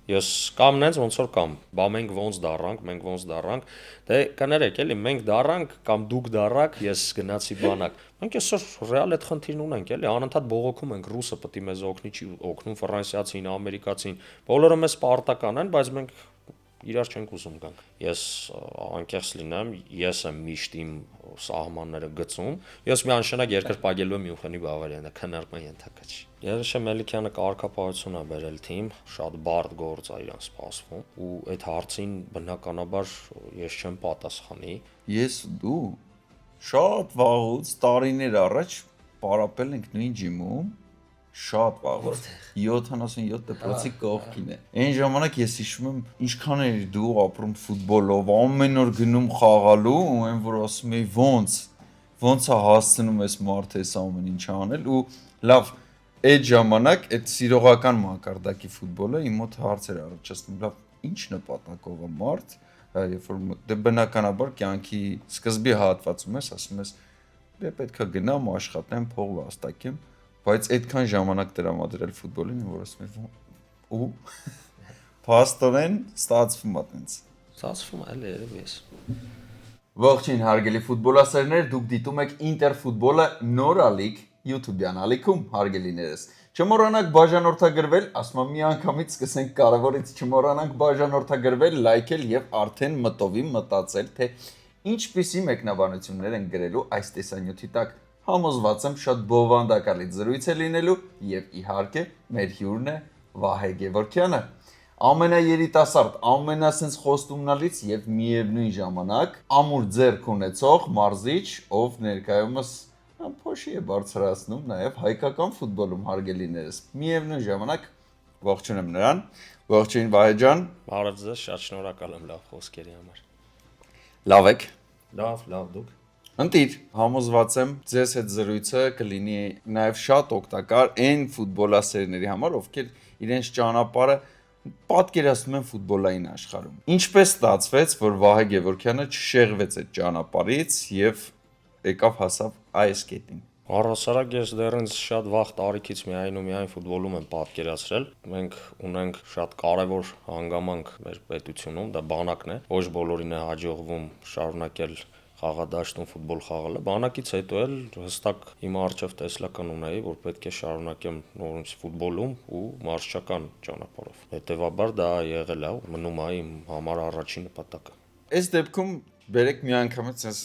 Ես կամ նենց ոնց որ կամ, բա մենք ոնց դառանք, դե կներեք էլի, մենք դառանք կամ դուք դառաք, ես գնացի բանակ։ Մենք այսօր ռեալ այդ խնդիրն ունենք էլի, անընդհատ բողոքում ենք ռուսը պետք է մեզ օգնի, չի օգնում ֆրանսիացին, ամերիկացին, բոլորը մեզ պարտական են, բայց մենք իրար չենք ուզում գանք։ Ես անկեղծ լինեմ, ես եմ միշտ իմ սահմանները գծում։ Ես միանշանակ երկրպագելու եմ Մյունխենի Բավարիան, դա քննարկման ենթակա չի։ Երեշե Մելիքյանը կարգապահություն է բերել թիմ, շատ բարդ գործ է իրան սպասվում, ու այդ հարցին բնականաբար ես չեմ պատասխանի։ Ես ու դու շատ վաղուց տարիներ առաջ պարապել ենք նույն ջիմում, շատ վաղուց 77 դպրոցի կողքին է։ Այն ժամանակ ես հիշում եմ ինչքան էր դու ապրում ֆուտբոլով, ամեն օր գնում խաղալու, ու այն որ ասում էի ոնց է հասցնում ես մարդը այս ամեն ինչ անել, ու լավ այդ ժամանակ այդ սիրողական մակարդակի ֆուտբոլը իմ մոտ հարցեր առաջացնում, լավ ինչ նպատակով է մարդ, երբ որ դե բնականաբար կյանքի սկզբի հատվածում ես, ասում ես դե պետքա գնամ աշխատեմ, փող վաստակեմ, բայց այդքան ժամանակ տրամադրել ֆուտբոլին, որ ասում եմ ու փաստորեն ստացվում է տենց։ Ստացվում է էլի երևի ես։ Ողջույն հարգելի ֆուտբոլասերներ, դուք դիտում եք Ինտերֆուտբոլը նորալիք YouTube-յան ալիքում, հարգելիներս։ Չմոռանաք բաժանորդագրվել, ասում եմ միանգամից սկսենք կարևորից չմոռանանք բաժանորդագրվել, լայքել եւ արդեն մտովի մտածել, թե ինչպիսի մեկնաբանություններ են գրելու այս տեսանյութի տակ։ Համոզված եմ շատ բովանդակալից զրույց է լինելու եւ իհարկե մեր հյուրն է Վահե Գևորգյանը։ Ամենաերիտասարդ, ամենասենց խոստումնալից եւ միևնույն ժամանակ ամուր ձեռք ունեցող մարզիչ, ով ներկայումս փոշի է բարձրացնում նաեւ հայկական ֆուտբոլում հարգելիներս։ Միևնույն ժամանակ ողջունում նրան։ Ողջույն Վահե ջան։ Բարև ձեզ, շատ շնորհակալ եմ լավ խոսքերի համար։ Լավ եք։ Լավ դուք։ Ընտիր, համոզված եմ ձեզ հետ զրույցը կլինի նաեւ շատ օգտակար այն ֆուտբոլասերների համար, ովքեր իրենց ճանապարհը պատկերացնում են ֆուտբոլային աշխարհում։ Ինչպես ստացվեց, որ Վահե Գևորգյանը չշեղվեց այդ ճանապարհից եւ եկավ հասավ այս կետին։ Առհասարակ ես դեռ ինձ շատ վաղ տարիքից միայն ու միայն ֆուտբոլում եմ պատկերացրել։ Մենք ունենք շատ կարևոր հանգամանք մեր պետությունում, դա բանակն է։ Ոչ բոլորին է հաջողվում շարունակել խաղադաշտում ֆուտբոլ խաղալը։ Բանակից հետո էլ հստակ իմ առջև տեսլական ունեի, որ պետք է շարունակեմ նորից ֆուտբոլում ու մարզչական ճանապարհով։ Հետևաբար դա եղել է ու մնում է իմ համար առաջին նպատակը։ Այս դեպքում բերեք միանգամից այս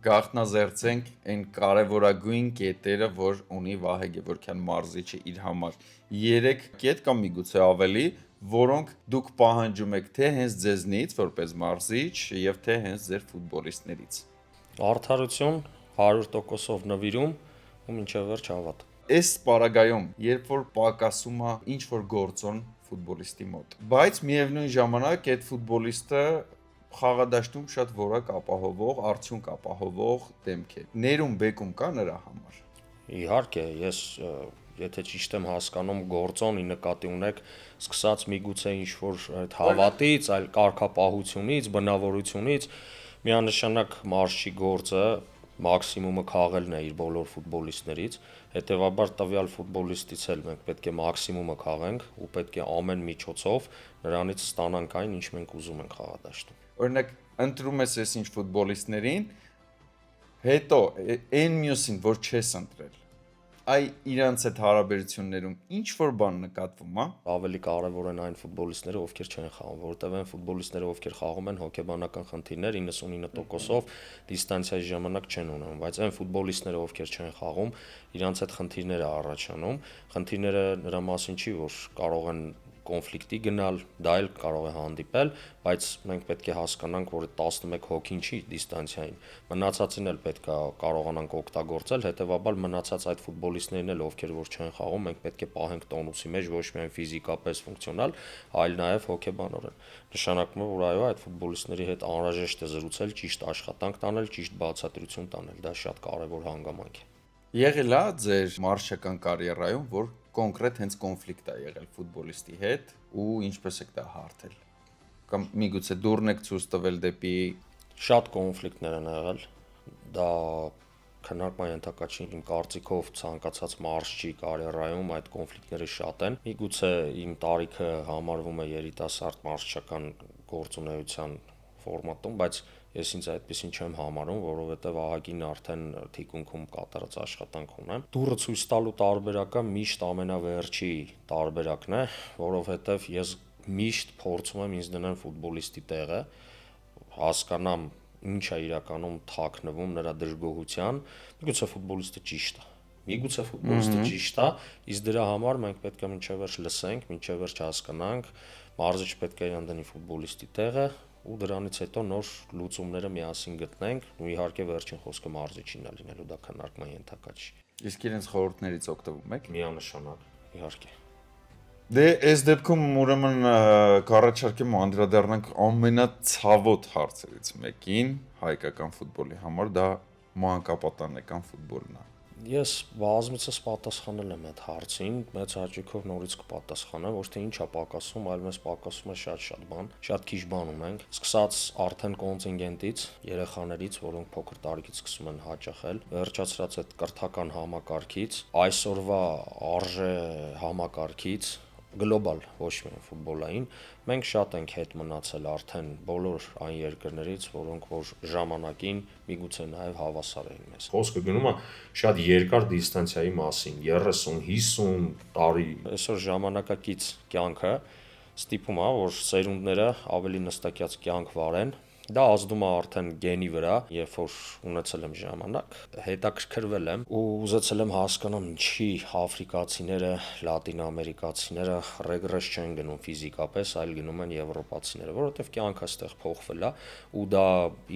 գաղտնազերծենք այն կարևորագույն կետերը, որ ունի Վահե Գևորգյան մարզիչը իր համար։ 3 կետ կամ միգուցե ավելի, որոնք դուք պահանջում եք թե հենց ձեզնից որպես մարզիչ եւ թե հենց ձեր ֆուտբոլիստներից։ Արդարություն, 100%-ով նվիրում ու մինչև վերջ հավատ։ Այս պարագայում, երբ որ պակասում է ինչ որ գործոն ֆուտբոլիստի մոտ, բայց միևնույն ժամանակ այդ ֆուտբոլիստը խաղադաշտում շատ որակ ապահովող, արդյունք ապահովող դեմք է։ Ներում բեկում կա նրա համար։ Իհարկե, ես եթե ճիշտ եմ հասկանում, գործոնի նկատի ունեք, սկսած միգուցե ինչ-որ այդ հավատից, այլ կարգապահությունից, բնավորությունից, միանշանակ մարզչի գործը մաքսիմումը քաղելն է իր բոլոր ֆուտբոլիստներից, հետևաբար տվյալ ֆուտբոլիստից էլ մենք պետք է մաքսիմումը քաղենք ու պետք է ամեն միջոցով նրանից ստանանք այն, ինչ մենք ուզում ենք խաղադաշտում։ Օրինակ, ընտրում ես այս ինչ ֆուտբոլիստներին, հետո այն մյուսին, որ չես ընտրել, այ իրանց այդ հարաբերություններում ինչ որ բան նկատվում է։ Ավելի կարևոր են այն ֆուտբոլիստները, ովքեր չեն խաղում, որովհետև այն ֆուտբոլիստները, ովքեր խաղում են, հոգեբանական խնդիրներ 99%-ով դիստանցիայի ժամանակ չեն ունենում, բայց այն ֆուտբոլիստները, ովքեր չեն խաղում, իրանց այդ խնդիրները առաջանում։ Խնդիրները նրա մասին չի, որ կարող են կոնֆլիկտի գնալ, դա էլ կարող է հանդիպել, բայց մենք պետք է հասկանանք, որ 11 հոգին չի դիստանցիային։ Մնացածին էլ պետք է կարողանանք օգտագործել, հետևաբար մնացած այդ ֆուտբոլիստներն էլ, ովքեր որ չեն խաղում, մենք պետք է պահենք տոնուսի մեջ ոչ միայն ֆիզիկապես ֆունկցիոնալ, այլ նաև հոգեբանորեն։ Նշանակում է, որ այո, այդ ֆուտբոլիստների հետ անհրաժեշտ է զրուցել, ճիշտ աշխատանք տանել, ճիշտ բացատրություն տանել, դա շատ կարևոր հանգամանք է։ Եղել է ձեր մարզչական կարիերայում, որ կոնկրետ հենց կոնֆլիկտ է եղել ֆուտբոլիստի հետ ու ինչպես եք դա հարթել։ Կամ միգուցե դուրն եք ցույց տվել դեպի Շատ կոնֆլիկտներ են եղել։ Դա քննարկման ենթակա չի իմ կարծիքով ցանկացած մարզչի կարիերայում այդ կոնֆլիկտները շատ են։ Միգուցե իմ տարիքը համարվում է երիտասարդ մարզչական գործունեության ֆորմատում, բայց ես ինձ այդպեսին չեմ համարում, որովհետև ահագին արդեն թիկունքում կատարած աշխատանք ունեմ։ Դուրը ցույց տալու տարբերակը միշտ ամենավերջի տարբերակն է, որովհետև ես միշտ փորձում եմ ինձ դնել ֆուտբոլիստի տեղը, հասկանամ ինչ է իրականում թաքնվում նրա դժգոհության, միգուցե ֆուտբոլիստը ճիշտ է։ Միգուցե ֆուտբոլիստը ճիշտ է, իսկ դրա համար մենք պետք է մինչև վերջ լսենք, մինչև վերջ հասկանանք, մարզիչ պետք է իրան դնի ֆուտբոլիստի տեղը ու դրանից հետո նոր լուծումները միասին գտնենք, ու իհարկե վերջին խոսքը մարզիչինն է լինելու, դա քննարկման ենթակա չի։ Իսկ իրենց խորհուրդներից օգտվում եք։ Միանշանակ, իհարկե։ Դե այս դեպքում ուրեմն կառաջարկեմ անդրադառնանք ամենացավոտ հարցերից մեկին հայկական ֆուտբոլի համար, դա մանկապատանեկան ֆուտբոլն է։ Ես բազմիցս պատասխանել եմ այդ հարցին, մեծ հաճույքով նորից կպատասխանեմ, ոչ թե ինչ է պակասում, այլ մեզ պակասում է շատ բան, շատ քիչ բան ունենք։ Սկսած արդեն կոնտինգենտից, երեխաներից, որոնք փոքր տարիքից սկսում են հաճախել, վերջացրած այդ կրթական համակարգից, այսօրվա արժե համակարգից, գլոբալ, ոչ միայն ֆուտբոլային, մենք շատ ենք հետ մնացել արդեն բոլոր այն երկրներից, որոնք որ ժամանակին միգուցե նաև հավասար էին մեզ։ Խոսքը գնում է շատ երկար դիստանցիայի մասին, 30-50 տարի։ Այսօր ժամանակակից կյանքը ստիպում է, որ սերունդները ավելի նստակյաց կյանք վարեն։ Դա ազդում է արդեն գենի վրա, երբ որ ունեցել եմ ժամանակ, հետաքրքրվել եմ ու ուզեցել եմ հասկանամ ինչի աֆրիկացիները, լատինոամերիկացիները ռեգրես չեն գնում ֆիզիկապես, այլ գնում են եվրոպացիները, որովհետև կյանքը այստեղ փոխվել է ու դա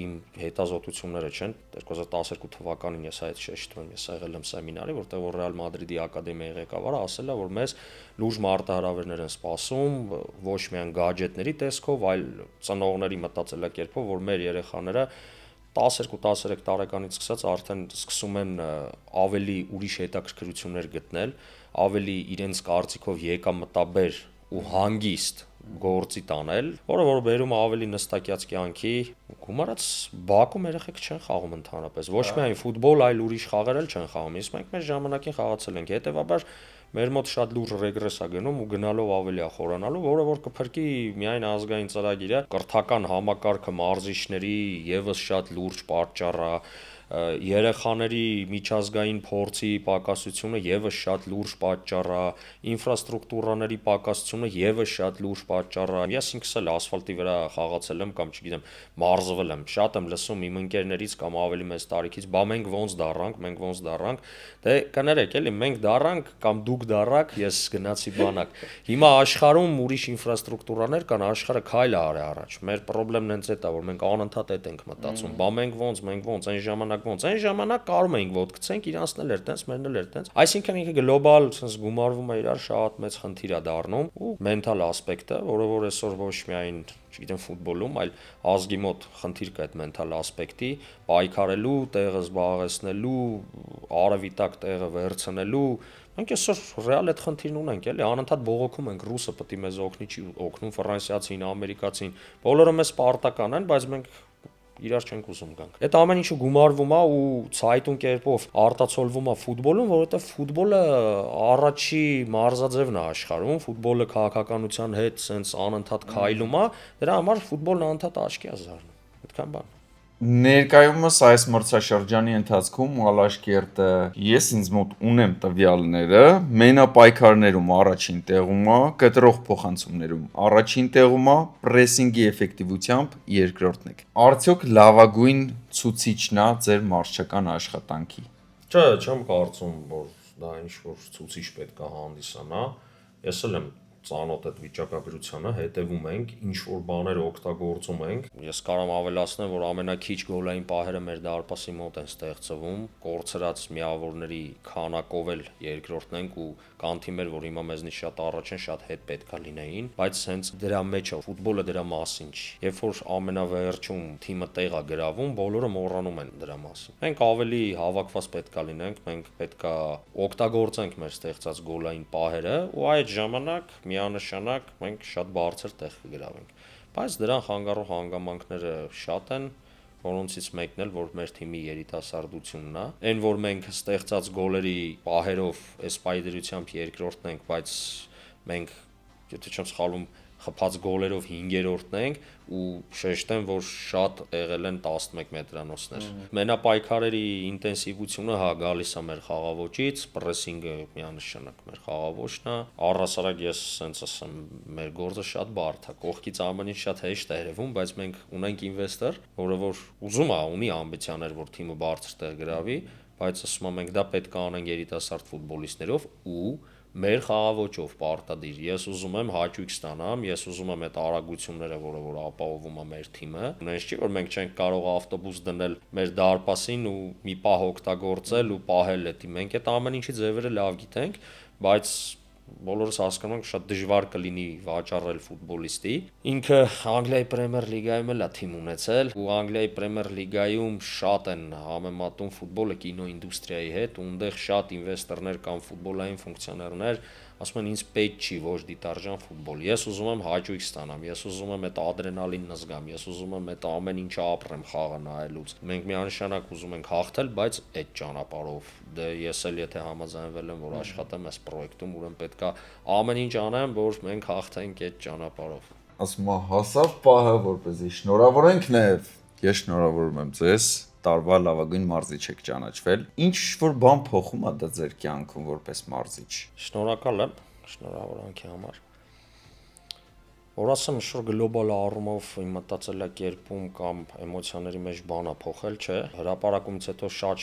իմ հետազոտությունները չեն։ 2012 թվականին ես այդ շեշտում եմ, ես եղել եմ սեմինարի, որտեղ որ Ռեալ Մադրիդի ակադեմիայի ղեկավարը ասել է, որ մեզ լուրջ մարտահրավերներ են սպասում, ոչ միայն գadgetների տեսքով, այլ ծնողների մտածելակերպով, որ մեր երեխաները 12-13 տարեկանից սկսած արդեն սկսում են ավելի ուրիշ հետաքրքրություններ գտնել, ավելի իրենց կարծիքով եկամտաբեր ու հանգիստ գործի տանել, որը որ բերում է ավելի նստակյաց կյանքի, գումարած Բաքում երեխեք չեն խաղում ընդհանրապես, ոչ միայն ֆուտբոլ, այլ ուրիշ խաղեր էլ չեն խաղում, իսկ մենք մեր ժամանակին խաղացել ենք, հետևաբար մեր մոտ շատ լուրջ ռեգրես է գնում ու գնալով ավելի է խորանալու, որը որ կփրկի միայն ազգային ծրագիրը, կրթական համակարգը մարզիչների եւս շատ լուրջ պատճառ է, երեխաների միջազգային փորձի պակասությունը եւս շատ լուրջ պատճառ է, ինֆրաստրուկտուրաների պակասությունը եւս շատ լուրջ պատճառ է։ Ես ինքս էլ ասֆալտի վրա խաղացել եմ կամ չգիտեմ, մարզվել եմ, շատ եմ լսում իմ ընկերներից կամ ավելի մեծ տարիքից, բա մենք ոնց դառանք, դե կներեք էլի, մենք դառանք կամ դուք դառաք, ես գնացի բանակ։ Հիմա աշխարհում ուրիշ ինֆրաստրուկտուրաներ կան, աշխարհը քայլ է արի առաջ։ Մեր խնդրեմն հենց այդ է, որ մենք անընդհատ այդ ենք մտածում։ Բա մենք ոնց, այն ժամանակ ոնց։ Այն ժամանակ կարում էինք ոդկցենք, իրանցն էլ էր տենց, մերն էլ էր տենց։ Այսինքն ինքը գլոբալ sense գումարվում է իրար շատ մեծ խնդիր է դառնում ու մենթալ ասպեկտը, որը որ այսօր ոչ միայն չգիտեմ ֆուտբոլում, այլ ազգի մոտ խնդիր կա այդ մենթալ ասպեկտի, պայքարելու, տեղը զբաղեցնելու, արևի տակ տեղը վերցնելու։ Մենք այսօր ռեալ այդ խնդիրն ունենք, էլի, անընդհատ բողոքում ենք, ռուսը պետք է մեզ օգնի, չի օգնում, ֆրանսիացին, ամերիկացին, բոլորը մեզ պարտական են, բայց մենք իրար չենք ուզում գանք։ Այդ ամեն ինչը գումարվում է ու ցայտուն կերպով արտացոլվում է ֆուտբոլում, որովհետև ֆուտբոլը առաջի մարզաձևն է աշխարհում, ֆուտբոլը քաղաքականության հետ սենց անընդհատ քայլում է, դրա համար ֆուտբոլն անընդհատ աչքի է զարնում։ Այդքան բան։ Ներկայումս այս մրցաշրջանի ընթացքում Ալաշկերտը ես ինձ մոտ ունեմ տվյալները, մենապայքարներում առաջին տեղում է, կտրող փոխանցումներում առաջին տեղում է, պրեսինգի էֆեկտիվությամբ երկրորդն եք։ Արդյոք լավագույն ցուցիչն է ձեր մարզչական աշխատանքի։ Չէ, չեմ կարծում, որ դա ինչ-որ ցուցիչ պետք է հանդիսանա։ Ես էլ եմ ծանոթ այդ վիճակագրությանը, հետևում ենք, ինչ որ բաներ օգտագործում ենք։ Ես կարող եմ ավելացնել, որ ամենաքիչ գոլային պահերը մեր դարպասի մոտ են ստեղծվում, կորցրած միավորների քանակով էլ երկրորդն ենք ու կան թիմեր, որ հիմա մեզնից շատ առաջ են, շատ հետ պետքա լինեին, բայց հենց դրա մեջ է, ֆուտբոլը դրա մասին չի։ Երբ որ ամենավերջում թիմը տեղ է գրավում, բոլորը մոռանում են դրա մասին։ Մենք ավելի հավաքված պետքա լինենք, մենք պետքա օգտագործենք մեր ստեղծած գոլային պահերը ու այդ ժամանակ միանշանակ մենք շատ բարձր տեղ կգրավենք, բայց դրան խանգարող հանգամանքները շատ են որոնցից մեկն էլ որ մեր թիմի երիտասարդությունն է, այն որ մենք ստեղծած գոլերի պահերով այս պայդրությամբ երկրորդն ենք, բայց մենք եթե չեմ սխալվում խփած գոլերով 5-րդն ենք ու շեշտեմ, որ շատ եղել են 11 մետրանոցներ։ Մենապայքարերի ինտենսիվությունը հա գալիս է մեր խաղաոճից, պրեսինգը միանշանակ մեր խաղաոճն է։ Առհասարակ ես ասենց ասեմ, մեր գործը շատ բարդ է, կողքից ամեն ինչ շատ հեշտ է երևում, բայց մենք ունենք ինվեստոր, որը որ ուզում է, ունի ամբիցիաներ, որ թիմը բարձր տեղ գրավի, բայց ասում եմ մենք դա պետք է անենք երիտասարդ ֆուտբոլիստներով ու մեր խաղաոճով պարտադիր։ Ես ուզում եմ հաճույք ստանամ, ես ուզում եմ այդ արագությունները, որ ապահովում է մեր թիմը։ Նույնիսկ չի որ մենք չենք կարող ավտոբուս դնել մեր դարպասին ու մի պահ օգտագործել ու պահել դա։ Մենք այդ ամեն ինչի ձևերը լավ գիտենք, բայց բոլորս հասկանում ենք շատ դժվար կլինի վաճառել ֆուտբոլիստի։ Ինքը Անգլիայի Պրեմիեր լիգայում էլ է թիմ ունեցել ու Անգլիայի Պրեմիեր լիգայում շատ են համեմատում ֆուտբոլը կինոինդուստրիայի հետ, ունդեղ շատ ինվեստորներ կամ ֆուտբոլային ֆունկցիոներներ ասում են ինձ պետք չի ոչ դիտարժան ֆուտբոլ։ Ես ուզում եմ հաճույք ստանամ, ես ուզում եմ այդ ադրենալինն զգամ, ես ուզում եմ այդ ամեն ինչը ապրեմ խաղը նայելուց։ Մենք միանշանակ ուզում ենք հաղթել, բայց այդ ճանապարհով։ Դե ես էլ եթե համաձայնվել եմ, որ աշխատեմ այս պրոյեկտում, ուրեմն պետքա ամեն ինչ անեմ, որ մենք հաղթենք այդ ճանապարհով։ Ասում եմ, հասավ պահը, որպեսզի շնորհավորենք նաև։ Ես շնորհավորում եմ ձեզ, տարվա լավագույն մարզիչ եք ճանաչվել։ Ինչ որ բան փոխում է դա ձեր կյանքում որպես մարզիչ։ Շնորհակալ եմ շնորհավորանքի համար։ Որ ասեմ, ինչ-որ գլոբալ առումով իմ մտածելակերպում կամ էմոցիաների մեջ բան է փոխել, չէ։ Հրապարակումից հետո շատ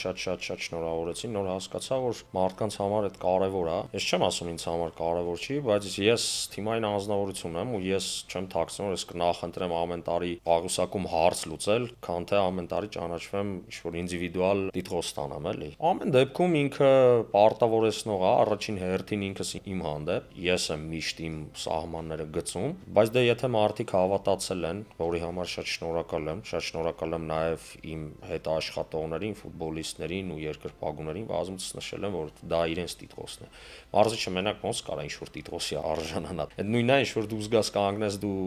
շնորհավորեցին, նոր հասկացա, որ մարդկանց համար այդ կարևոր է։ Ես չեմ ասում ինձ համար կարևոր չի, բայց ես թիմային անձնավորություն եմ ու ես չեմ թաքցնում, որ ես կնախընտրեմ ամեն տարի պաղուսակում հարց լուծել, քան թե ամեն տարի ճանաչվեմ ինչ-որ ինդիվիդուալ տիտղոս ստանամ, էլի։ Ամեն դեպքում ինքը պարտավորեցնող է, առաջին հերթին ինքս իմ հանդեպ, ես եմ միշտ իմ սահմանները գծում, բայց դե եթե մարդիկ հավատացել են, որի համար շատ շնորհակալ եմ նաև իմ հետ աշխատողներին, ֆուտբոլիստներին ու երկրպագուներին, բազմիցս նշել եմ, որ դա իրենց տիտղոսն է։ Մարզիչը մենակ ոնց կարա ինչ-որ տիտղոսի արժանանա։ Այդ նույնն է, ինչ-որ դու զգաս կանգնես դու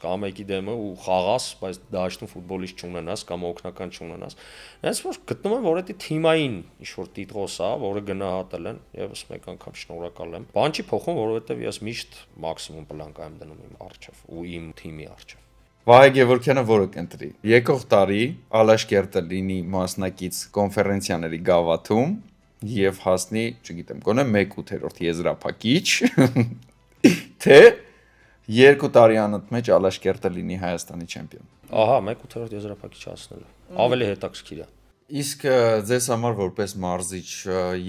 կամ մեկի դեմը ու խաղաս, բայց դաշտում ֆուտբոլիստ չունենաս կամ օգնական չունենաս։ Հենց որ գտնում եմ, որ դա թիմային ինչ-որ տիտղոս է, որը գնահատել են, եւս մեկ անգամ շնորհակալ եմ։ Բան չի փոխում, որովհետեւ ես միշտ մաքսիմում պլանկա եմ դնում իմ առջև ու իմ թիմի առջև։ Վահե Գևորգյանը որը կընտրի։ Եկող տարի Ալաշ Կերտելինի մասնակից կոնֆերենցիաների գավաթում եւ հասնի, չգիտեմ, գոնե 1/8 եզրափակիչ, թե 2 տարի անընդմեջ Ալաշ Կերտելինի Հայաստանի չեմպիոն։ Ահա, 1/8 եզրափակիչ հասնելը։ Ավելի հետաքրքիր է։ Իսկ ձեզ համար որպես մարզիչ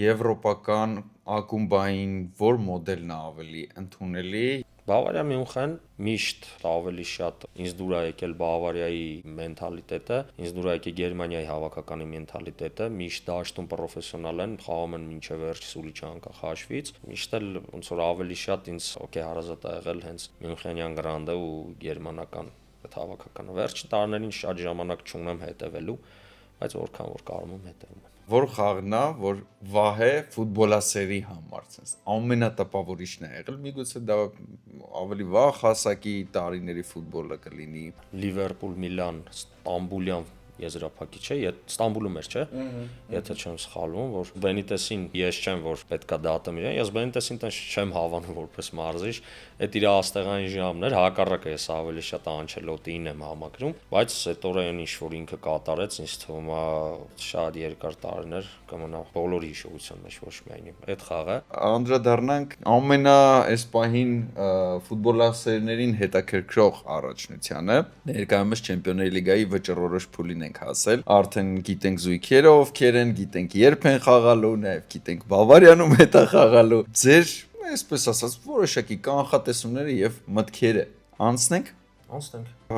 եվրոպական ակումբային որ մոդելն է ավելի ընդունելի։ Բավարիա Մյունխեն միշտ ավելի շատ ինձ դուր է եկել Բավարիայի մենթալիտետը, ինձ դուր է եկել Գերմանիայի հավաքականի մենթալիտետը, միշտ դաշտում պրոֆեսիոնալ են, խաղում են մինչև վերջ սուլիչը անկախ հաշվից, միշտ էլ ոնց որ ավելի շատ ինձ օքեյ հարազատ ա եղել հենց Մյունխենյան գրանդը ու գերմանական այդ հավաքականը։ Վերջին տարիներին շատ ժամանակ չունեմ հետևելու, բայց որքան որ կարում եմ հետևում եմ։ Որ խաղն է, որ Վահե ֆուտբոլասերի համար sense ամենատպավորիչն է եղել, միգուցե դա ավելի վաղ հասակի տարիների ֆուտբոլը կլինի։ Լիվերպուլ, Միլան, Ստամբուլյան եզրափակիչ է, Ստամբուլում էր, չէ՞։ Եթե չեմ սխալվում, որ Բենիտեսին ես չեմ, որ պետքա դատեմ իրեն, ես Բենիտեսին տես չեմ հավանում որպես մարզիչ, այդ իր աստեղային ժամն էր, հակառակը ես ավելի շատ Անչելոտիին եմ համակրում, բայց այդ օրերին ինչ որ ինքը կատարեց, ինձ թվում է շատ երկար տարիներ կմնա բոլորի հիշողության մեջ, ոչ միայն իմ։ Այդ խաղը անդրադառնանք ամենա այս պահին ֆուտբոլասերներին հետաքրքրող առաջնությանը, ներկայումս Չեմպիոնների լիգայի վճռորոշ փուլին ենք հասել, արդեն գիտենք զույգերը ովքեր են, գիտենք երբ են խաղալու, նաև գիտենք Բավարիանում հետ է խաղալու։ Ձեր, այսպես ասած, որոշակի կանխատեսումները եւ մտքերը անցնենք։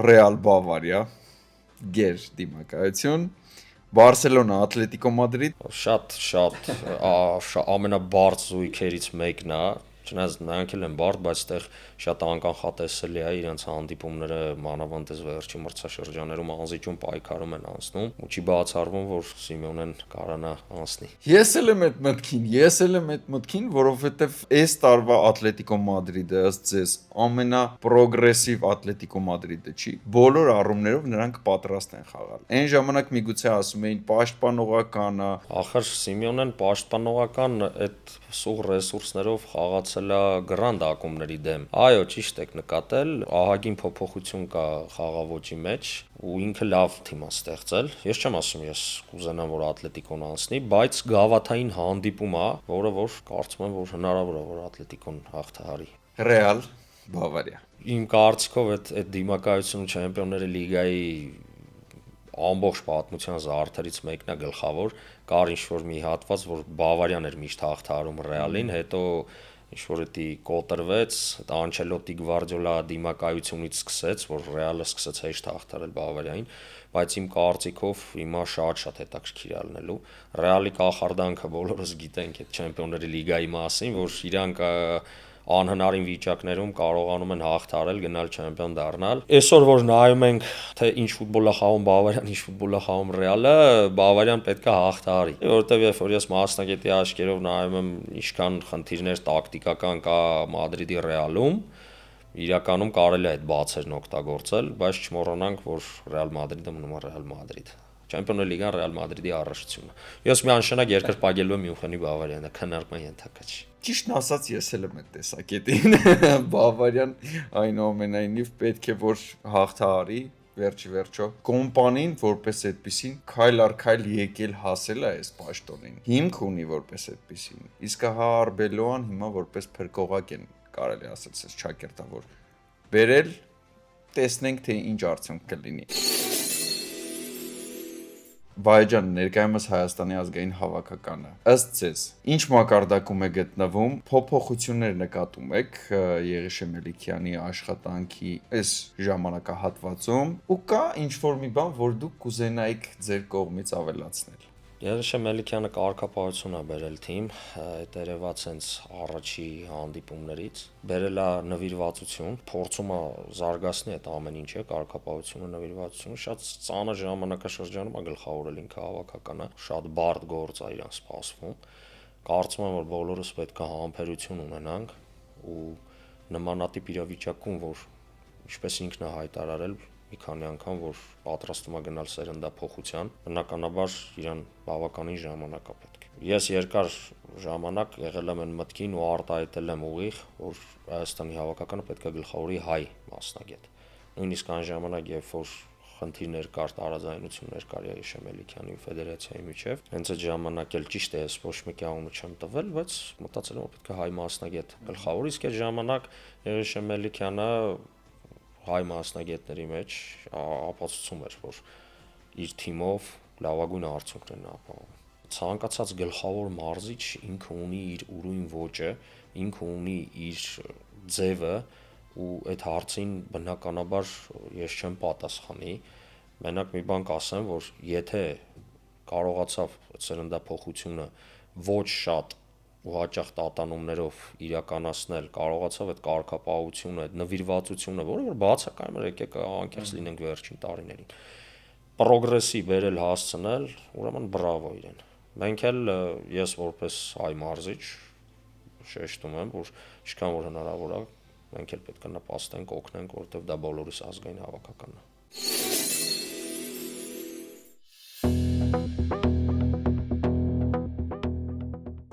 Ռեալ Բավարիա, Գեր դիմակայություն, Բարսելոնա, Ատլետիկո Մադրիդ։ Շատ ամենաբարձ զույգերից մեկն է, Չնայած նրանք էլ են բարդ, բայց այդտեղ շատ անկանխատեսելի է իրենց հանդիպումները մանավանդ այս վերջի մրցաշրջաներում անզիջում պայքարում են անցնում ու չի բացառվում, որ Սիմեոնեն կարանա անցնի։ Ես էլ եմ այդ մտքին, որովհետև այս տարվա Ատլետիկո Մադրիդը ըստ ձեզ ամենապրոգրեսիվ Ատլետիկո Մադրիդը չի։ Բոլոր առումներով նրանք պատրաստ են խաղալ։ Այն ժամանակ միգուցե ասում էին պաշտպանողականը, Ախր Սիմեոնեն պաշտպանողական այդ սուղ ռեսուրսներով խաղացել է գրանդ ակումբների դեմ։ Այո, ճիշտ եք նկատել, ահագին փոփոխություն կա խաղաոճի մեջ ու ինքը լավ թիմ է ստեղծել։ Ես չեմ ասում ես կուզենամ, որ Ատլետիկոն անցնի, բայց գավաթային հանդիպում է, որը որ կարծում եմ, որ հնարավոր է, որ Ատլետիկոն հաղթահարի։ Ռեալ, Բավարիա։ Իմ կարծիքով այդ դիմակայությունը Չեմպիոնների լիգայի ամբողջ պատմության զարդերից մեկն է գլխավոր, կար ինչ-որ մի հատված, որ Բավարիան էր միշտ հաղթահարում Ռեալին, հետո ինչ-որ էդի կոտրվեց, Անչելոտի Գվարդիոլա դիմակայությունից սկսեց, որ Ռեալը սկսեց հեշտ հաղթահարել Բավարիային, բայց իմ կարծիքով հիմա շատ հետաքրքիր է լինելու։ Ռեալի կախարդանքը բոլորս գիտենք այդ Չեմպիոնների լիգայի մասին, որ իրանք անհնարին վիճակներում կարողանում են հաղթահարել, գնալ չեմպիոն դառնալ։ Այսօր որ նայում ենք, թե ինչ ֆուտբոլ է խաղում Բավարիան, ինչ ֆուտբոլ է խաղում Ռեալը, Բավարիան պետք է հաղթահարի։ Որովհետև երբ որ ես մասնագետի աչքերով նայում եմ, ինչքան խնդիրներ տակտիկական կա Մադրիդի Ռեալում, իրականում կարելի է այդ բացերն օգտագործել, բայց չմոռանանք, որ Ռեալ Մադրիդը մնում է Ռեալ Մադրիդ։ Չեմպիոնների լիգան Ռեալ Մադրիդի առողջությունը։ Ես միանշանակ երկրպագելու եմ Մյունխենի Բավարիանը, քննարկման ենթակա չի։ Ճիշտն ասած, ես էլ եմ այդ տեսակետին։ Բավարիան այնուամենայնիվ պետք է որ հաղթահարի, վերջո կոմպանին որպես այդպեսին քայլ առ քայլ եկել հասել է այս պաշտոնին։ Հիմք ունի որպես այդպեսին։ Իսկ հա Արբելոան հիմա որպես փրկողակ են կարելի ասել այս ճակերտավոր բերել, տեսնենք թե ինչ արդյունք կլինի։ Բայջան ներկայումս Հայաստանի ազգային հավաքականը։ Ըստ ձեզ, ինչ մակարդակում է գտնվում, փոփոխություններ նկատում եք Եղիշե Մելիքյանի աշխատանքի այս ժամանակահատվածում ու կա ինչ-որ մի բան, որ դուք կուզենայիք ձեր կողմից ավելացնել։ Եղիշե Մելիքյանը կարգապահություն է բերել թիմ, այդ երևաց հենց առաջի հանդիպումներից, բերել է նվիրվածություն, փորձում է զարգացնել այդ ամեն ինչը, կարգապահությունը, նվիրվածությունը, շատ ծանր ժամանակաշրջանում է գլխավորել ինքը հավաքականը, շատ բարդ գործ է իրան սպասվում։ Կարծում եմ, որ բոլորս պետք է համբերություն ունենանք ու նմանատիպ իրավիճակում, որ ինչպես ինքն է հայտարարել մի քանի անգամ, որ պատրաստում է գնալ սերնդափոխության, բնականաբար իրան բավականին ժամանակ է պետք։ Ես երկար ժամանակ եղել եմ այն մտքին ու արտահայտել եմ ուղիղ, որ Հայաստանի հավաքականը պետք է գլխավորի հայ մասնագետ։ Նույնիսկ այն ժամանակ, երբ որ խնդիրներ կար, տարաձայնություններ կար Եղիշե Մելիքյանի ու ֆեդերացիայի միջև, հենց այդ ժամանակ էլ ճիշտ է, ես ոչ մեկի անունը չեմ տվել, բայց մտածել եմ, որ պետք է հայ մասնագետ գլխավորի, իսկ այդ ժամանակ Եղիշե Մելիքյանը հայ մասնագետների մեջ ապացուցում էր, որ իր թիմով լավագույն արդյունքներն է ապահովում։ Ցանկացած գլխավոր մարզիչ ինքը ունի իր ուրույն ոճը, ինքը ունի իր ձևը ու այդ հարցին բնականաբար ես չեմ պատասխանի։ Մենակ մի բան կասեմ, որ եթե կարողացավ սերնդափոխությունը ոչ շատ ու հաճախ տատանումներով իրականացնել, կարողացավ այդ կարգապահությունը, այդ նվիրվածությունը, որը որ բացակայում էր, եկեք անկեղծ լինենք վերջին տարիներին, պրոգրեսի բերել հասցնել, ուրեմն բրավո իրեն։ Մենք էլ ես որպես հայ մարզիչ շեշտում եմ, որ ինչքան որ հնարավոր է, մենք էլ պետք է նպաստենք, օգնենք, որովհետև դա բոլորիս ազգային հավաքականն է։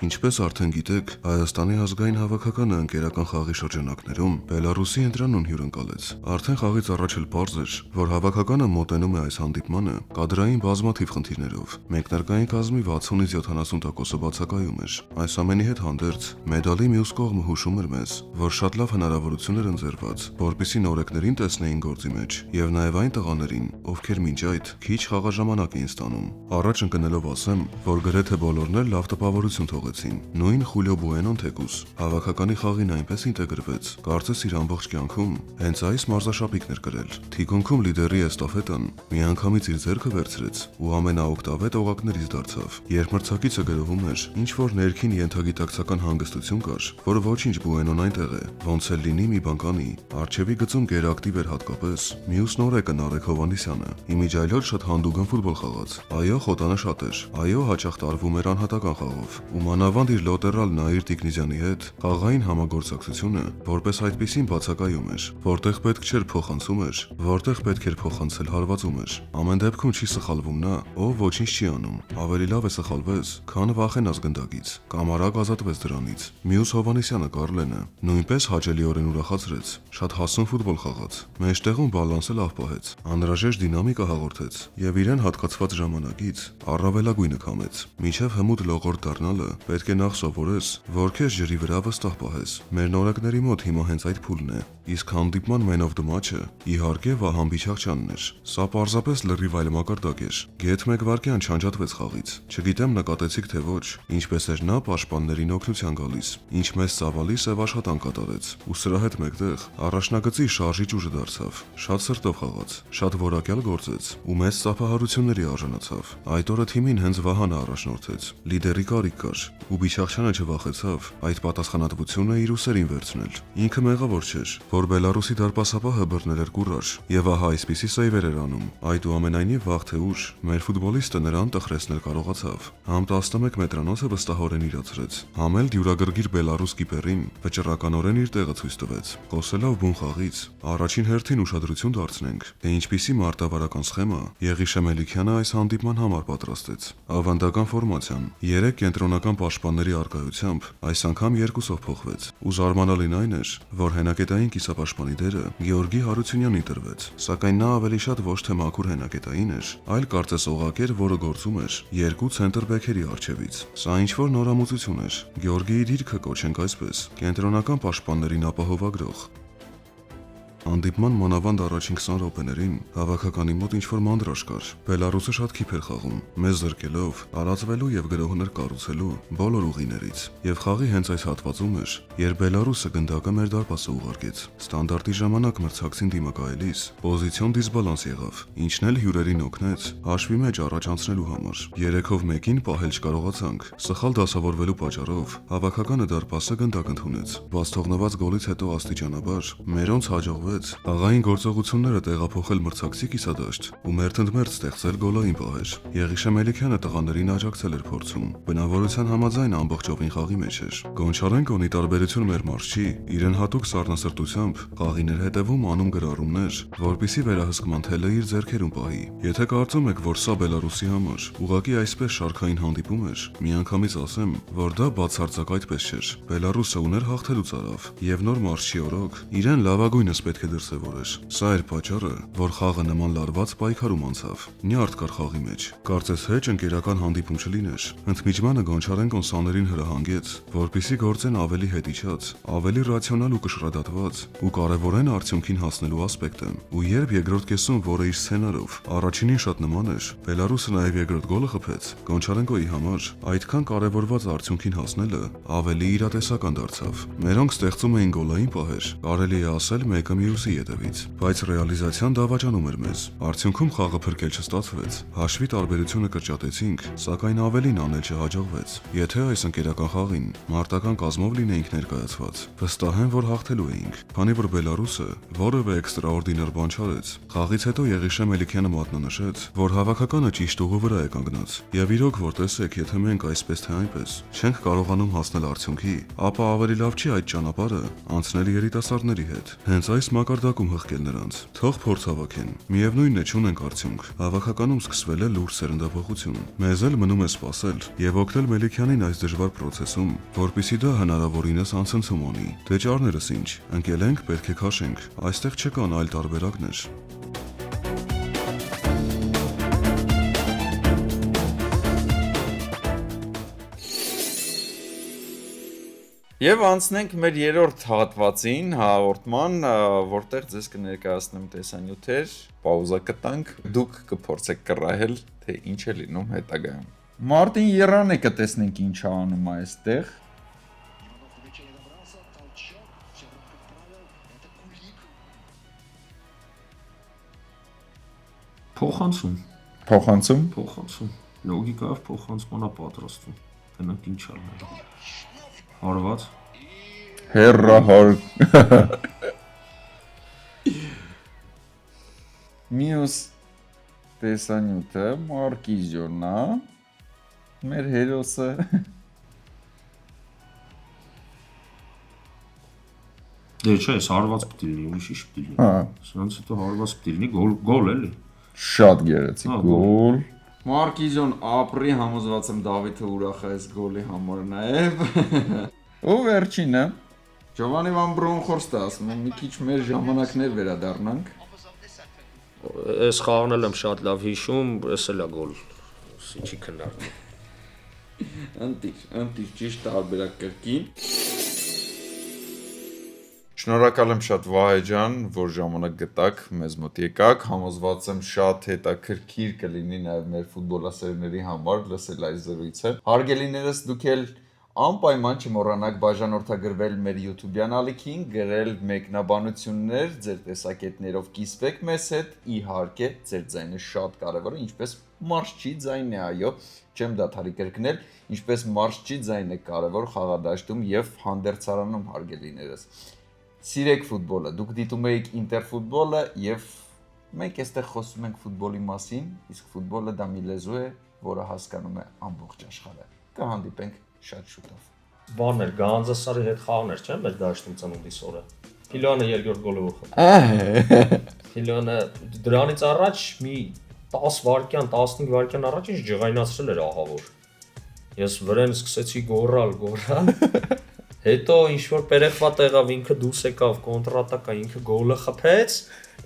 Ինչպես արդեն գիտեք, Հայաստանի ազգային հավաքականը ընկերական խաղի շրջանակներում Բելարուսի ընտրանուն հյուրընկալեց։ Արդեն խաղից առաջ էլ պարզ էր, որ հավաքականը մոտենում է այս հանդիպմանը կադրային բազմաթիվ խնդիրներով։ Մեկնարկային կազմի 60-ից 70%-ը բացակայում էր։ Այս ամենի հետ հանդերձ մեդալի մյուս կողմը հուշում էր մեզ, որ շատ լավ հնարավորություն էր ընձեռված, որպեսզի նորեկներին տեսնեին գործի մեջ, եւ նաեւ այն տղաներին, ովքեր մինչ այդ քիչ խաղաժամանակ էին ստանում։ Առաջ ընկնելով ասեմ, որ գրեթե բոլորն էլ լավ տպավորություն թողեցին կատարեցին։ Նույն Խուլիո Բուենոն թեկուս հավաքականի խաղին այնպես ինտեգրվեց, կարծես իր ամբողջ կյանքում հենց այս մարզաշապիկն էր կրել։ Թիկունքում լիդերի էստաֆետան միանգամից իր ձեռքը վերցրեց ու ամենաօգտավետ օղակներից դարձավ։ Երբ մրցակիցը գրովում էր, ինչ որ ներքին ենթագիտակցական հանգստություն կար, որ ոչինչ Բուենոն այնտեղ է, ոնց էլ լինի մի բան կանի։ Արջևի գծում գերակտիվ էր հատկապես մյուս նորեկը Նարեկ Հովհաննիսյանը։ Իմիջայլոց շատ հանդուգն ֆուտբոլ խաղաց։ Այո, խոտանը շատ էր։ Այո, հաճախ տարվում էր անհատական խաղով։ Ու մանավանդ իր լոտերալ Նաիր Տիկնիզյանի հետ խաղային համագործակցությունը որպես այդպիսին բացակայում էր, որտեղ պետք չէր փոխանցում էր, որտեղ պետք էր փոխանցել հարվածում էր։ Ամեն դեպքում չի սխալվում նա, ով ոչինչ չի անում։ Ավելի լավ է սխալվես, քան վախենաս գնդակից կամ արագ ազատվես դրանից։ Մյուս Հովհաննիսյանը Կարլենը նույնպես հաճելիորեն ուրախացրեց, շատ հասուն ֆուտբոլ խաղաց, մեջտեղում բալանսը լավ պահեց, անհրաժեշտ դինամիկա հաղորդեց եւ իրեն հատկացված ժամանակից առավելագույնը քամեց։ Մինչև հմուտ լողորդ դառնալը պետք է նախ սովորես, որ քեզ ջրի վրա վստահ պահես։ Մեր նորեկների մոտ հիմա հենց այդ փուլն է, իսկ հանդիպման man of the match-ը իհարկե Վահան Բիչաղչյանն էր։ Սա պարզապես լրիվ այլ մակարդակ էր։ Գեթ մեկ վայրկյան չանջատվեց խաղից։ Չգիտեմ նկատեցիք թե ոչ, ինչպես էր նա պաշտպաններին օգնության գալիս, ինչ մեծ ծավալի սև աշխատանք կատարեց, ու սրա հետ մեկտեղ առաջնագծի շարժիչ ուժը դարձավ։ Շատ սրտով խաղաց, շատ որակյալ գործեց ու մեծ ծափահարությունների արժանացավ։ Այդ օրը թիմին հենց Վահանը առաջնորդեց։ Լիդերի կարիք կար, ու Բիչաղչյանը չվախեցավ այդ պատասխանատվությունը իր ուսերին վերցնել։ Ինքը մեղավոր չէր, որ Բելարուսի դարպասապահը բռնել էր կուրաժ, եւ ահա այսպիսի սեյվեր էր անում։ Այդուամենայնիվ վաղ թե ուշ մեր ֆուտբոլիստը նրան տխրեցնել կարողացավ։ Համ 11 մետրանոցը վստահորեն իրացրեց, համ էլ դյուրագրգիռ Բելարուս կիպերին վճռականորեն իր տեղը ցույց տվեց։ Խոսելով բուն խաղից, առաջին հերթին ուշադրություն դարձնենք, թե ինչպիսի մարտավարական սխեմա Եղիշե Մելիքյանը այս հանդիպման համար պատրաստեց։ Ավանդական ֆորմացիան 3 կենտրոնական պաշտպանների առկայությամբ այս անգամ 2-ով փոխվեց։ Ու զարմանալին այն էր, որ հենակետային կիսապաշտպանի դերը Գեորգի Հարությունյանին տրվեց, սակայն նա ավելի շատ ոչ թե մաքուր հենակետային էր, այլ կարծես օղակ էր, որը գործում էր 2 ցենտրբեքերի առջևից։ Սա ինչ-որ նորամուծություն էր։ Գեորգիի դիրքը կոչենք այսպես՝ կենտրոնական պաշտպաններին ապահովագրող։ Հանդիպման մանավանդ առաջին 20 րոպեներին հավաքականի մոտ ինչ-որ մանրաժ կար։ Բելարուսը շատ քիփ էր խաղում, մեծ զրկելով, տարածվելու եւ գրոհներ կառուցելու բոլոր ուղիներից։ Եվ խաղի հենց այս հատվածում էր, երբ Բելարուսը գնդակը մեր դարպասը ուղարկեց։ Ստանդարտի ժամանակ մրցակցին դիմակայելիս պոզիցիոն դիսբալանս եղավ, ինչն էլ հյուրերին օգնեց հաշվի մեջ առաջ անցնելու համար։ 3-ով 1-ին պահել չկարողացանք։ Սխալ դասավորվելու պատճառով հավաքականը դարպասը գնդակ ընդունեց։ Բաց թողնված գոլից հետո աստիճանաբար մերոնց հաջողվեց խաղային գործողությունները տեղափոխել մրցակցի կիսադաշտ ու մերթընդմերթ ստեղծել գոլային պահեր։ Եղիշե Մելիքյանը տղաներին աջակցել էր փորձում։ Բնավորության համաձայն ամբողջովին խաղի մեջ էր։ Գոնչարենկոն ի տարբերություն մեր մարզչի, իրեն հատուկ սառնասրտությամբ խաղին էր հետևում անում գրառումներ, որպիսի վերահսկման թելը իր ձեռքերում պահի։ Եթե կարծում եք, որ սա Բելարուսի համար ուղղակի այսպես շարքային հանդիպում էր, միանգամից ասեմ, որ դա բացարձակ այդպես չէր։ Բելարուսը ուներ հաղթելու ծարավ, եւ նոր մարզչի օրոք իրեն լավագույնս պետք է դրսևորեր։ Սա էր պատճառը, որ խաղը նման լարված պայքարում անցավ։ Նյարդ կար խաղի մեջ։ Կարծես հեչ ընկերական հանդիպում չլիներ։ Ընդմիջմանը Գոնչարենկոն սաներին հրահանգեց, որպիսի գործեն ավելի հետիչած, ավելի ռացիոնալ ու կշռադատված ու կարևորեն արդյունքին հասնելու ասպեկտը։ Ու երբ երկրորդ կեսում, որը իր սցենարով առաջինին շատ նման էր, Բելարուսը նաև երկրորդ գոլը խփեց, Գոնչարենկոյի համար այդքան կարևորված արդյունքին հասնելը ավելի իրատեսական դարձավ։ Մերոնք ստեղծում էին գոլային պահեր, կարելի է ասել մեկը մյուսի ետևից, բայց ռեալիզացիան դավաճանում էր մեզ։ Արդյունքում խաղը փրկել չստացվեց։ Հաշվի տարբերությունը կրճատեցինք, սակայն ավելին անել չհաջողվեց։ Եթե այս ընկերական խաղին մարտական կազմով լինեինք ներկայացված, վստահ եմ, որ հաղթելու էինք, քանի որ Բելարուսը որևէ էքստրաորդինար բան չարեց։ Խաղից հետո Եղիշե Մելիքյանը մատնանշեց, որ հավաքականը ճիշտ ուղու վրա է կանգնած, եւ իրոք որ տեսեք, եթե մենք այսպես թե այնպես չենք կարողանում հասնել արդյունքի, ապա ավելի լավ չի այդ ճանապարհը անցնել երիտասարդների հետ։ Հենց այս մակարդակում հղկել նրանց։ Թող փորձ հավաքեն։ Միևնույնն է, չունենք արդյունք։ Հավաքականում սկսվել է լուրջ սերնդափոխություն։ Մեզ էլ մնում է սպասել եւ օգնել Մելիքյանին այս դժվար process-ում, որpիսի դա հնարավորինս անցնցում ունի։ Դե ճարներս ինչ, ընկելենք, պետք է քաշենք։ Այստեղ չկան այլ տարբերակներ։ Եվ անցնենք մեր երրորդ հատվածին, հաղորդման, որտեղ ձեզ կներկայացնեմ տեսանյութեր, պաուզա կտանք, դուք կփորձեք կռահել, թե ինչ է լինում հետագայում։ Մարտին Եռանը կտեսնենք ինչ անում է այստեղ։ Փոխանցում։ Լոգիկայով փոխանցմանա պատրաստվում։ Դրանք ինչ ալներ։ Հարված։ Հերրահար։ Մյուս տեսանյութը Մարկիզյոնն է։ Մեր հերոսը։ Դե չէ, հարված պետք է լինի, ուրիշ ինչ պետք է լինի։ Հա։ Սրանց հետո հարված պետք է լինի, գոլ էլի։ Շատ գեղեցիկ գոլ։ Մարկիզյոն ապրի, համոզված եմ Դավիթը ուրախ է այս գոլի համար նաև։ Ու վերջինը Ջովանի Վան Բրոնխորստը ասում եմ, մի քիչ մեր ժամանակներ վերադառնանք։ Այս խաղն եմ շատ լավ հիշում, էս էլ է գոլ։ Ինչի քննարկում։ Ընտիր, ճիշտ տարբերակ կրկին։ Շնորհակալ եմ շատ Վահե ջան, որ ժամանակ գտաք, մեզ մոտ եկաք, համոզված եմ շատ հետաքրքիր կլինի նաև մեր ֆուտբոլասերների համար լսել այս զրույցը։ Հարգելիներս, դուք էլ անպայման չմոռանաք բաժանորդագրվել մեր YouTube-յան ալիքին, գրել մեկնաբանություններ, ձեր տեսակետներով կիսվեք մեզ հետ, իհարկե, ձեր ձայնը շատ կարևոր է, ինչպես մարշչի ձայնն է, այո, չեմ դադարի կրկնել, ինչպես մարշչի ձայնը կարևոր խաղադաշտում եւ հանդերձարանում հարգելիներս։ Սիրեք ֆուտբոլը, դուք դիտում եք Ինտերֆուտբոլը եւ մենք այստեղ խոսում ենք ֆուտբոլի մասին, իսկ ֆուտբոլը դա մի լեզու է, որը հասկանում է ամբողջ աշխարհը։ Կհանդիպենք շատ շուտով։ Բաններ, Գանձասարի հետ խաղներ, չէ՞, մեր դաշտում ծնունդիս օրը։ Փիլյանը երկրորդ գոլը խփում։ Փիլյանը դրանից առաջ մի 10 վայրկյան, 15 վայրկյան առաջ ինչ ջղայնացրել էր ահավոր։ Ես վրան սկսեցի գոռալ։ Հետո ինչ որ պերեխվա տեղավ ինքը դուրս եկավ կոնտրատակա ինքը գոլը խփեց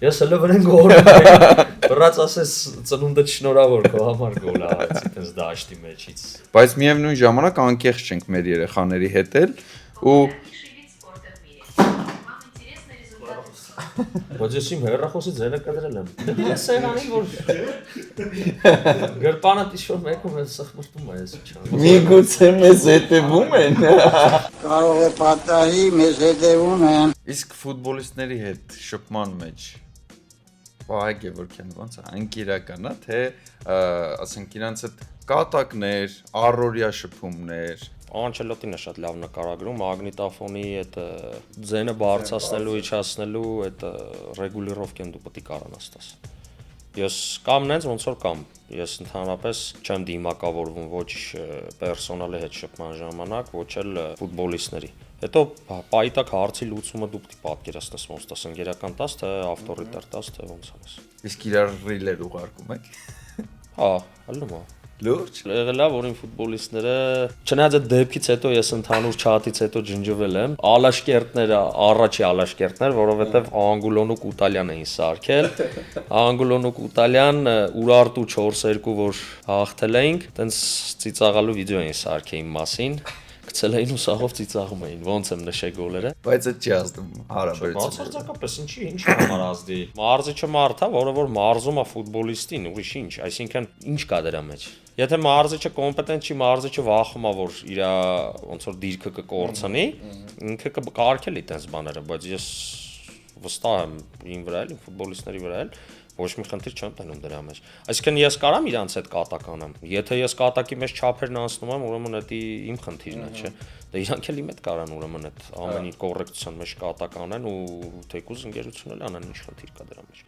ես հələ վրան գոռում էի բռած ասես ծնունդդ շնորհավոր քո համար գոլը արեցի տես դաշտի մեջից Բայց միևնույն ժամանակ անկեղծ չենք մեր երեխաների հետ էլ ու Բայց ես իմ հեռախոսի ձենը կտրել եմ ես սեղանին որ գրպանը ինչ-որ մեկում է սխմրտում է ես չան միգուցե մեզ հետևում են Կարող է պատահի մեզ հետևում են Իսկ ֆուտբոլիստների հետ շփման մեջ Վահե Գևորգյան ոնց է անկիրական է թե ասենք իրանց հետ կատակներ, առօրյա շփումներ Անչելոտին է շատ լավ նկարագրում, մագնիտոֆոնի այդ ձենը բարձրացնելու, իջացնելու այդ ռեգուլիրովկեն դու պետք է կարողանաս տաս։ Ես կամ նենց ոնց որ կամ ես ընդհանրապես չեմ դիմակավորվում ոչ պերսոնալի հետ շփման ժամանակ, ոչ էլ ֆուտբոլիստների։ Հետո պայտակ հարցի լուծումը դու պետք է պատկերացնես ոնց տաս ընկերական տաս, թե ավտորիտար տաս, թե ոնց անես։ Իսկ իրար ռիլեր ուղարկում եք։ Հա, ալնում է։ Լուրջ։ Եղել է որ իմ ֆուտբոլիստները չնայած այդ դեպքից հետո ես ընդհանուր չաթից հետո ջնջվել եմ ալաշկերտները առաջի ալաշկերտներ որովհետև Անգուլոն ու Կուտալյան էին սարքել Անգուլոն ու Կուտալյան Ուրարտու 4-2 որ հաղթել էինք տենց ծիծաղալու վիդեո էին սարքել իմ մասին գցել էին ու սաղով ծիծաղում էին ոնց եմ նշել գոլերը բայց այդ չի ազդում հարաբերությունները բացարձակապես ինչ համար ազդի մարզիչը մարդ է որը որ մարզում է ֆուտբոլիստին ուրիշ ինչ այսինքն ինչ կա դրա մեջ Եթե մարզիչը կոմպետենտ չի, մարզիչը վախում է, որ իր ոնց որ դիրքը կկորցնի, ինքը կկարգելի տես բաները, բայց ես վստահ եմ իմ վրա էլ, իմ ֆուտբոլիստների վրա էլ, ոչ մի խնդիր չեմ տենում դրա մեջ։ Այսինքն ես կարամ իրանց հետ կատակ անեմ։ Եթե ես կատակի մեջ չափերն անցնում եմ, ուրեմն դա իմ խնդիրն է, չէ։ Դե իրանք էլ իմ հետ կարան ուրեմն այդ ամենի կոռեկտության մեջ կատակ անեն ու թեկուզ ընկերություն էլ անեն, ինչ խնդիր կա դրա մեջ։